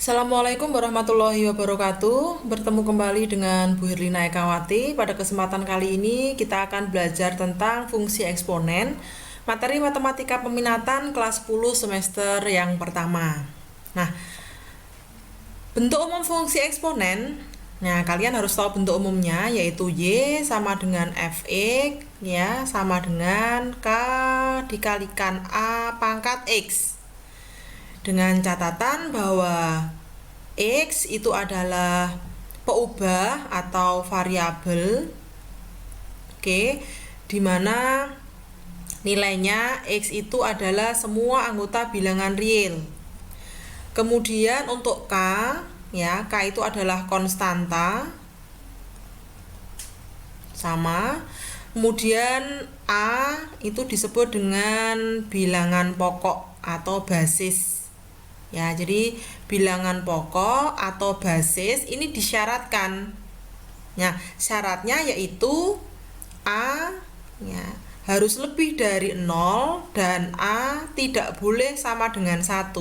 Assalamualaikum warahmatullahi wabarakatuh. Bertemu kembali dengan Bu Herlina Ekawati. Pada kesempatan kali ini kita akan belajar tentang fungsi eksponen, materi matematika peminatan kelas 10 semester yang pertama. Nah, bentuk umum fungsi eksponen, nah kalian harus tahu bentuk umumnya, yaitu Y sama dengan Fx ya, sama dengan K dikalikan A pangkat X. Dengan catatan bahwa X itu adalah peubah atau variabel, oke, dimana nilainya X itu adalah semua anggota bilangan real. Kemudian untuk K, ya, K itu adalah konstanta, sama. Kemudian A itu disebut dengan bilangan pokok atau basis. Ya, jadi bilangan pokok atau basis ini disyaratkan. Nah, syaratnya yaitu A ya, harus lebih dari 0 dan A tidak boleh sama dengan 1.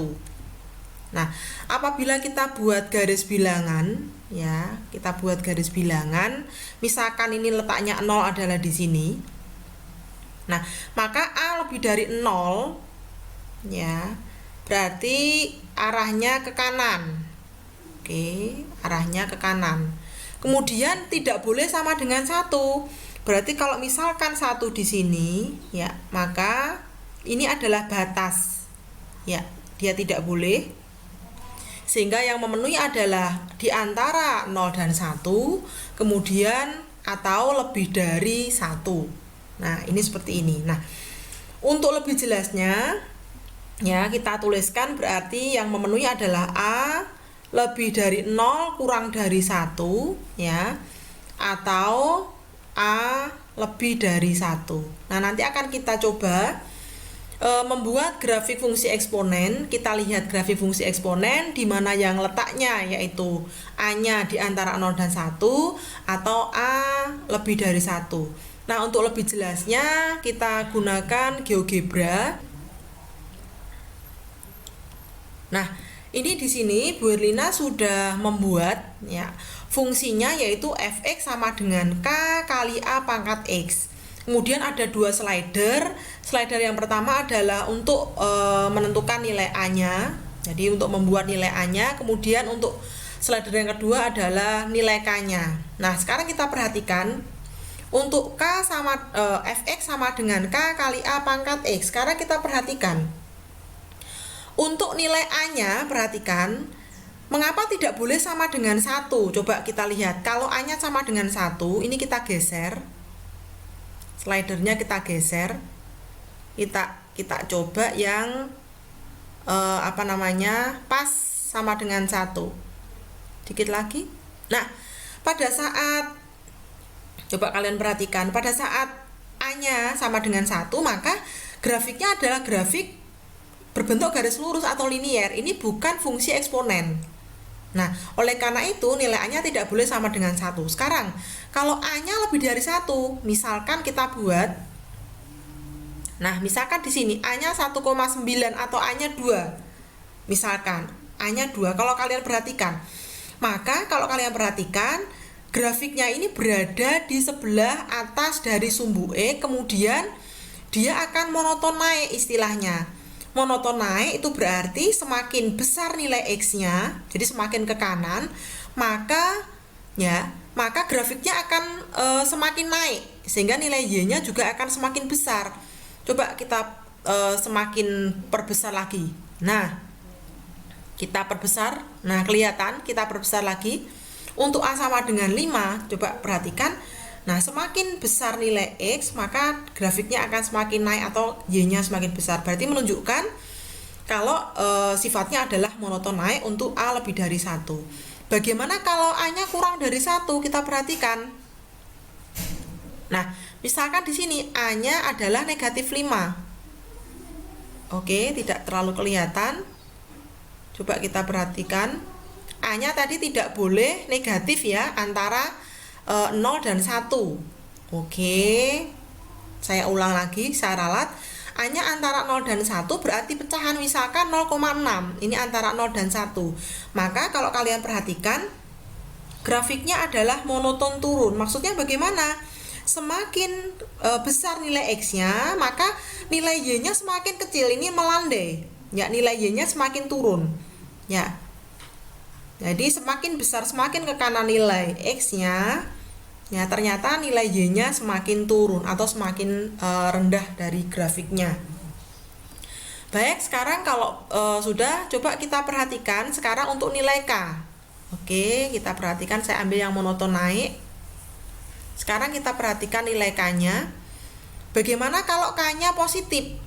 Nah, apabila kita buat garis bilangan, ya, kita buat garis bilangan, misalkan ini letaknya 0 adalah di sini. Nah, maka A lebih dari 0, ya, berarti arahnya ke kanan. Oke, arahnya ke kanan. Kemudian tidak boleh sama dengan 1. Berarti kalau misalkan 1 di sini, ya, maka ini adalah batas. Ya, dia tidak boleh. Sehingga yang memenuhi adalah di antara 0 dan 1, kemudian atau lebih dari 1. Nah, ini seperti ini. Nah, untuk lebih jelasnya, ya, kita tuliskan berarti yang memenuhi adalah A lebih dari 0 kurang dari 1, ya, atau A lebih dari 1. Nah, nanti akan kita coba membuat grafik fungsi eksponen. Kita lihat grafik fungsi eksponen di mana yang letaknya yaitu A-nya di antara 0 dan 1 atau A lebih dari 1. Nah, untuk lebih jelasnya kita gunakan GeoGebra. Nah, ini di sini Bu Herlina sudah membuat, ya, fungsinya yaitu Fx sama dengan K kali A pangkat X. Kemudian ada dua slider. Slider yang pertama adalah untuk menentukan nilai A-nya. Jadi untuk membuat nilai A-nya. Kemudian untuk slider yang kedua adalah nilai K-nya. Nah, sekarang kita perhatikan untuk K sama Fx sama dengan K kali A pangkat X. Sekarang kita perhatikan. Untuk nilai A-nya, perhatikan, mengapa tidak boleh sama dengan 1? Coba kita lihat, kalau A-nya sama dengan 1, ini kita geser. Slidernya kita geser. Kita coba yang pas sama dengan 1. Dikit lagi. Nah, pada saat, coba kalian perhatikan, pada saat A-nya sama dengan 1, maka grafiknya adalah grafik berbentuk garis lurus atau linier. Ini bukan fungsi eksponen. Nah, oleh karena itu nilai A-nya tidak boleh sama dengan 1. Sekarang, kalau A-nya lebih dari 1, misalkan kita buat, nah, misalkan di sini A-nya 1,9 atau A-nya 2. Misalkan A-nya 2. Kalau kalian perhatikan, maka kalau kalian perhatikan grafiknya ini berada di sebelah atas dari sumbu E, kemudian dia akan monoton naik istilahnya. Monoton naik itu berarti semakin besar nilai X-nya, jadi semakin ke kanan, maka grafiknya akan semakin naik, sehingga nilai Y-nya juga akan semakin besar. Coba kita semakin perbesar lagi. Nah, kita perbesar. Nah, kelihatan kita perbesar lagi. Untuk A sama dengan 5, coba perhatikan. Nah, semakin besar nilai X, maka grafiknya akan semakin naik atau Y-nya semakin besar. Berarti menunjukkan kalau sifatnya adalah monoton naik untuk A lebih dari 1. Bagaimana kalau A-nya kurang dari 1? Kita perhatikan. Nah, misalkan di sini A-nya adalah negatif 5. Oke, tidak terlalu kelihatan. Coba kita perhatikan. A-nya tadi tidak boleh negatif, ya, antara 0 dan 1. Oke, saya ulang lagi, saya ralat. A-nya antara 0 dan 1 berarti pecahan misalkan 0,6. Ini antara 0 dan 1. Maka kalau kalian perhatikan, grafiknya adalah monoton turun. Maksudnya bagaimana? Semakin besar nilai X-nya, maka nilai Y-nya semakin kecil. Ini melandai. Ya, nilai Y-nya semakin turun. Ya. Jadi semakin besar, semakin ke kanan nilai X-nya, ya ternyata nilai Y-nya semakin turun atau semakin rendah dari grafiknya. Baik, sekarang kalau sudah, coba kita perhatikan sekarang untuk nilai K. Oke, kita perhatikan, saya ambil yang monoton naik. Sekarang kita perhatikan nilai K-nya. Bagaimana kalau K-nya positif?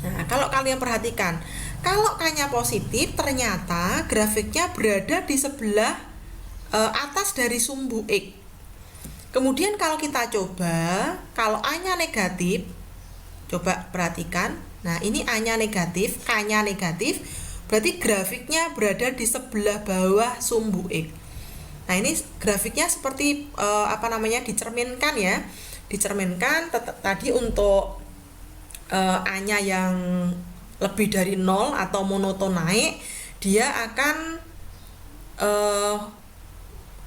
Nah, kalau kalian perhatikan, kalau K-nya positif, ternyata grafiknya berada di sebelah atas dari sumbu X. Kemudian kalau kita coba, kalau A-nya negatif, coba perhatikan. Nah, ini A-nya negatif, K-nya negatif, berarti grafiknya berada di sebelah bawah sumbu X. Nah, ini grafiknya seperti dicerminkan ya. Dicerminkan tadi untuk A-nya yang lebih dari 0 atau monoton naik, dia akan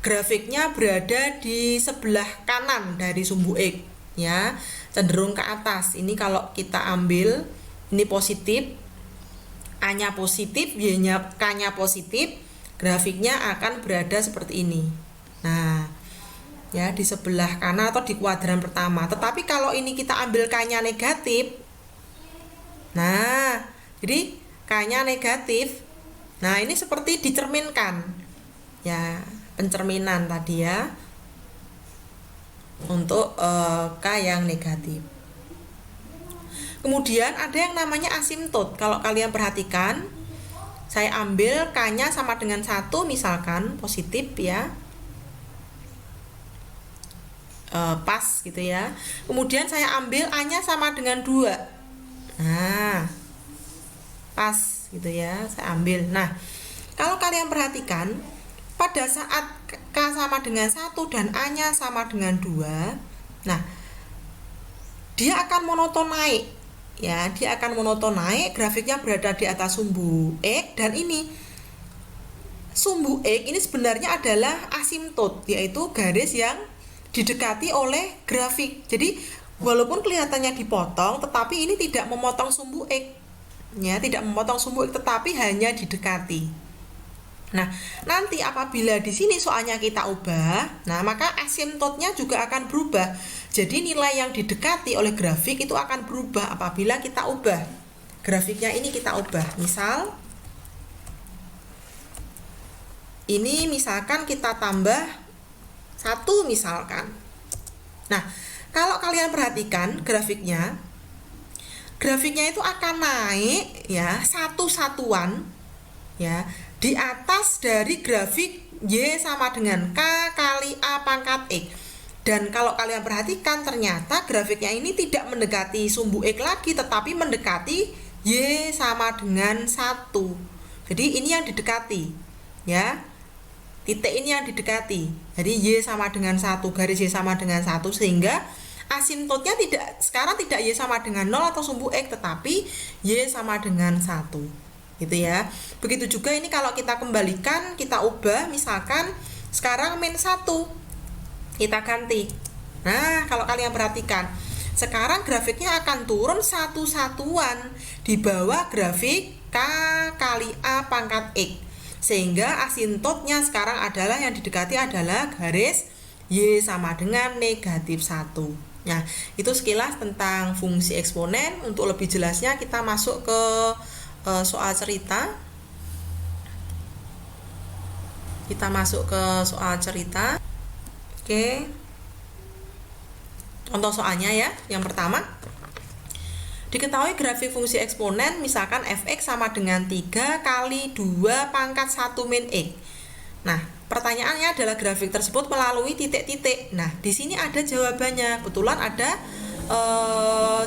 grafiknya berada di sebelah kanan dari sumbu X, ya, cenderung ke atas. Ini kalau kita ambil ini positif, A-nya positif, Y-nya, K-nya positif, grafiknya akan berada seperti ini. Nah, ya, di sebelah kanan atau di kuadran pertama. Tetapi kalau ini kita ambil K-nya negatif, nah, jadi K-nya negatif. Nah, ini seperti dicerminkan. Ya, pencerminan tadi ya. Untuk K yang negatif. Kemudian ada yang namanya asimtot. Kalau kalian perhatikan, saya ambil K-nya sama dengan 1 misalkan, positif ya. Pas gitu ya. Kemudian saya ambil A-nya sama dengan 2. Nah, pas gitu ya, saya ambil. Nah, kalau kalian perhatikan, pada saat K sama dengan 1 dan A-nya sama dengan 2, nah, dia akan monoton naik. Ya, dia akan monoton naik, grafiknya berada di atas sumbu X, dan ini sumbu X ini sebenarnya adalah asimtot, yaitu garis yang didekati oleh grafik. Jadi walaupun kelihatannya dipotong, tetapi ini tidak memotong sumbu X. Ya, tidak memotong sumbu X, tetapi hanya didekati. Nah, nanti apabila di sini soalnya kita ubah, nah maka asimtotnya juga akan berubah. Jadi nilai yang didekati oleh grafik itu akan berubah apabila kita ubah. Grafiknya ini kita ubah. Misal, ini misalkan kita tambah 1 misalkan. Nah, kalau kalian perhatikan grafiknya itu akan naik ya, satu satuan ya, di atas dari grafik Y sama dengan K kali A pangkat X. Dan kalau kalian perhatikan, ternyata grafiknya ini tidak mendekati sumbu X lagi, tetapi mendekati Y sama dengan 1. Jadi ini yang didekati ya, titik ini yang didekati. Jadi Y sama dengan 1, garis Y sama dengan 1, sehingga asimtotnya sekarang tidak Y sama dengan 0 atau sumbu X, tetapi Y sama dengan 1, gitu ya. Begitu juga ini kalau kita kembalikan, kita ubah, misalkan sekarang min 1, kita ganti. Nah, kalau kalian perhatikan, sekarang grafiknya akan turun satu satuan di bawah grafik K kali A pangkat X, sehingga asimtotnya sekarang adalah yang didekati adalah garis Y sama dengan negatif 1. Nah, itu sekilas tentang fungsi eksponen. Untuk lebih jelasnya kita masuk ke soal cerita. Kita masuk ke soal cerita. Oke. Contoh soalnya ya. Yang pertama, diketahui grafik fungsi eksponen misalkan fx sama dengan 3 kali 2 pangkat 1 min x. Nah, pertanyaannya adalah grafik tersebut melalui titik-titik. Nah, di sini ada jawabannya. Kebetulan ada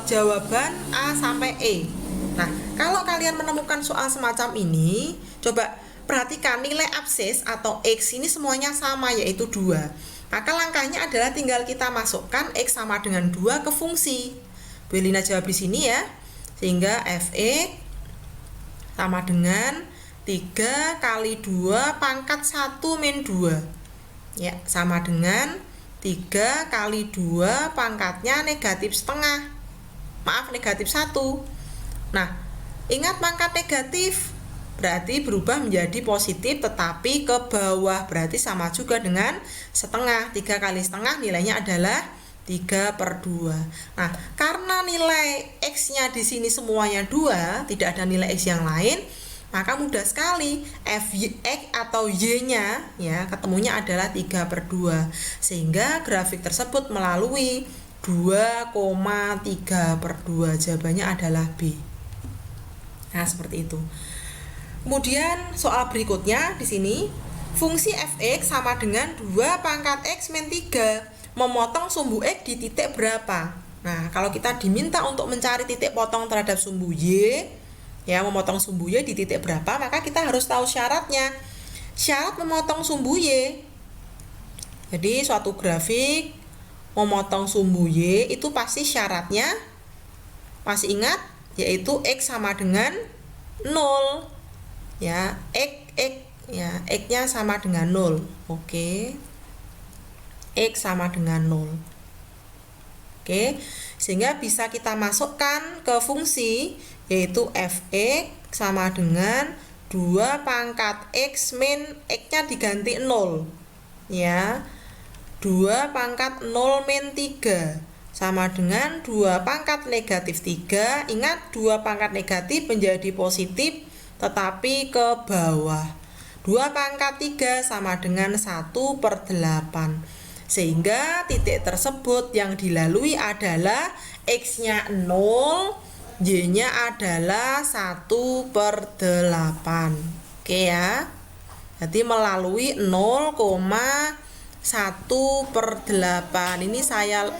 jawaban A sampai E. Nah, kalau kalian menemukan soal semacam ini, coba perhatikan nilai absis atau X ini semuanya sama, yaitu 2. Maka langkahnya adalah tinggal kita masukkan X sama dengan 2 ke fungsi. Belina jawab di sini ya. Sehingga Fx sama dengan 3 kali 2 pangkat 1 min 2. Ya, sama dengan 3 kali 2 pangkatnya negatif setengah. Maaf, negatif 1. Nah, ingat pangkat negatif berarti berubah menjadi positif tetapi ke bawah, berarti sama juga dengan setengah. 3 kali setengah nilainya adalah 3/2. Nah, karena nilai X-nya di sini semuanya 2, tidak ada nilai X yang lain, maka mudah sekali Fx atau Y-nya ya ketemunya adalah 3/2. Sehingga grafik tersebut melalui 2,3/2. Jawabannya adalah B. Nah, seperti itu. Kemudian soal berikutnya di sini, fungsi Fx sama dengan 2 pangkat X min 3. Memotong sumbu X di titik berapa? Nah, kalau kita diminta untuk mencari titik potong terhadap sumbu Y, ya memotong sumbu Y di titik berapa, maka kita harus tahu syaratnya. Syarat memotong sumbu Y. Jadi suatu grafik memotong sumbu Y itu pasti syaratnya, masih ingat, yaitu X sama dengan 0. Ya, X-nya sama dengan 0. Oke. X sama dengan 0. Oke, sehingga bisa kita masukkan ke fungsi, yaitu Fx sama dengan 2 pangkat X min X-nya diganti 0. Ya, 2 pangkat 0 min 3 sama dengan 2 pangkat negatif 3. Ingat, 2 pangkat negatif menjadi positif tetapi ke bawah. 2 pangkat 3 sama dengan 1/8. Sehingga titik tersebut yang dilalui adalah X-nya 0, Y-nya adalah 1/8. Oke ya. Jadi melalui 0,1/8. Ini saya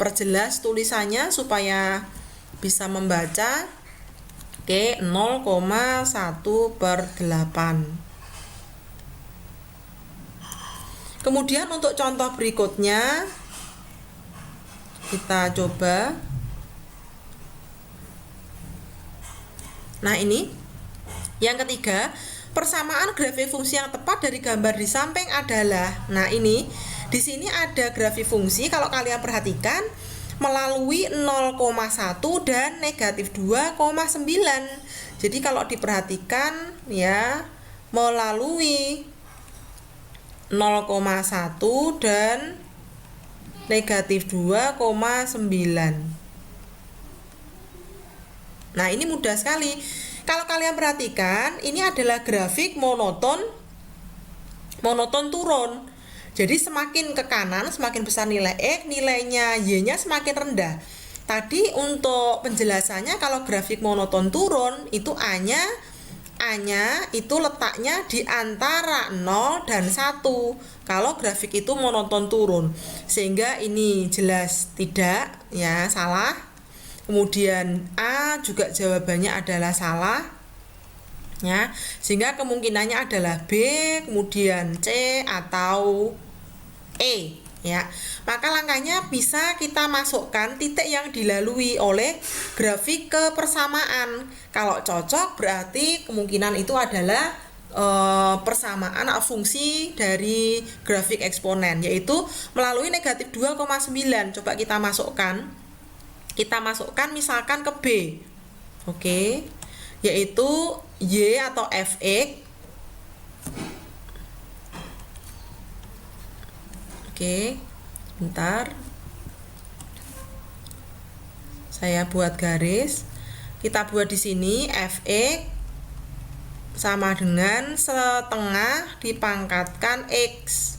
perjelas tulisannya supaya bisa membaca. Oke, 0,1/8. Kemudian untuk contoh berikutnya kita coba. Nah, ini yang ketiga, persamaan grafik fungsi yang tepat dari gambar di samping adalah. Nah, ini di sini ada grafik fungsi, kalau kalian perhatikan melalui 0,1 dan negatif 2,9. Jadi kalau diperhatikan ya, melalui 0,1 dan negatif 2,9. Nah, ini mudah sekali. Kalau kalian perhatikan, ini adalah grafik monoton turun. Jadi semakin ke kanan, semakin besar nilai X, nilainya Y-nya semakin rendah. Tadi untuk penjelasannya, kalau grafik monoton turun, itu A-nya itu letaknya di antara 0 dan 1. Kalau grafik itu monoton turun. Sehingga ini jelas tidak, ya, salah. Kemudian A juga jawabannya adalah salah. Ya, sehingga kemungkinannya adalah B, kemudian C atau E, ya. Maka langkahnya bisa kita masukkan titik yang dilalui oleh grafik kepersamaan. Kalau cocok berarti kemungkinan itu adalah persamaan fungsi dari grafik eksponen, yaitu melalui negatif 2,9. Coba kita masukkan. Kita masukkan misalkan ke B. Oke. Yaitu Y atau Fx. Oke, bentar. Saya buat garis. Kita buat di sini Fx sama dengan setengah dipangkatkan X.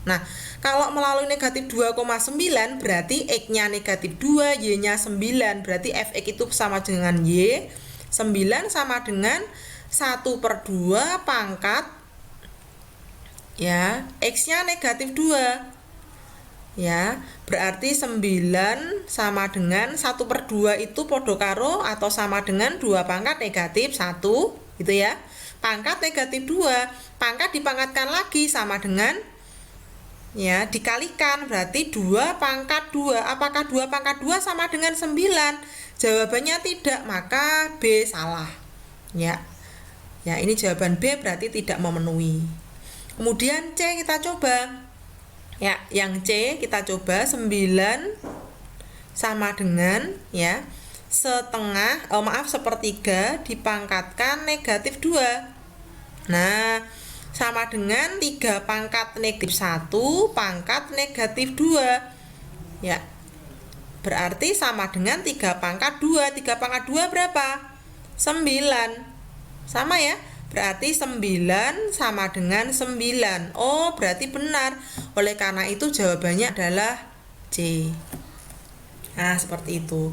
Nah, kalau melalui negatif 2,9 berarti X-nya negatif 2, Y-nya 9. Berarti Fx itu sama dengan Y. 9 sama dengan 1/2 pangkat, ya, X-nya negatif 2. Ya, berarti 9 sama dengan 1/2 itu podo karo atau sama dengan 2 pangkat negatif 1, gitu ya. Pangkat negatif 2, pangkat dipangkatkan lagi sama dengan ya, dikalikan berarti 2 pangkat 2. Apakah 2 pangkat 2 sama dengan 9? Jawabannya tidak, maka B salah. Ya. Ya, ini jawaban B berarti tidak memenuhi. Kemudian C kita coba. Ya, yang C kita coba 9 sama dengan ya sepertiga dipangkatkan negatif 2. Nah, sama dengan 3 pangkat negatif 1 pangkat negatif 2. Ya, berarti sama dengan 3 pangkat 2. 3 pangkat 2 berapa? 9. Sama ya? Berarti 9 sama dengan 9. Oh, berarti benar. Oleh karena itu jawabannya adalah C. Nah, seperti itu.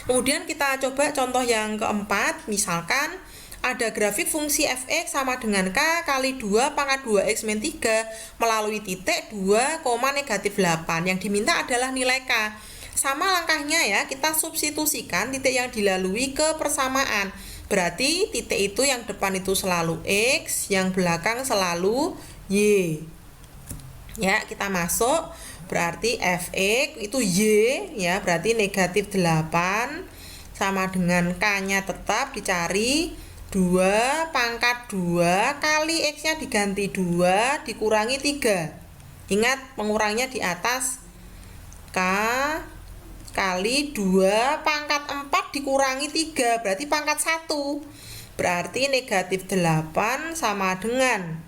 Kemudian kita coba contoh yang keempat. Misalkan ada grafik fungsi f(x) sama dengan k kali 2 pangkat 2x min 3 melalui titik 2, negatif 8. Yang diminta adalah nilai k. Sama langkahnya ya, kita substitusikan titik yang dilalui ke persamaan. Berarti titik itu yang depan itu selalu x, yang belakang selalu y. Ya, kita masuk. Berarti fx itu y ya, berarti negatif 8 sama dengan k-nya tetap dicari 2 pangkat 2 kali x-nya diganti 2 dikurangi 3. Ingat pengurangnya di atas. K kali 2 pangkat 4 dikurangi 3 berarti pangkat 1. Berarti negatif 8 sama dengan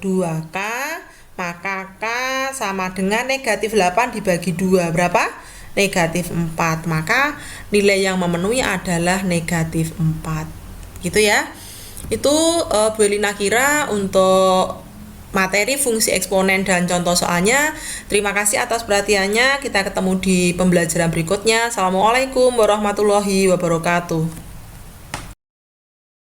2k, maka K sama dengan negatif 8 dibagi 2. Berapa? Negatif 4. Maka nilai yang memenuhi adalah negatif 4. Gitu ya. Itu Bu Elina kira untuk materi fungsi eksponen dan contoh soalnya. Terima kasih atas perhatiannya. Kita ketemu di pembelajaran berikutnya. Assalamualaikum warahmatullahi wabarakatuh.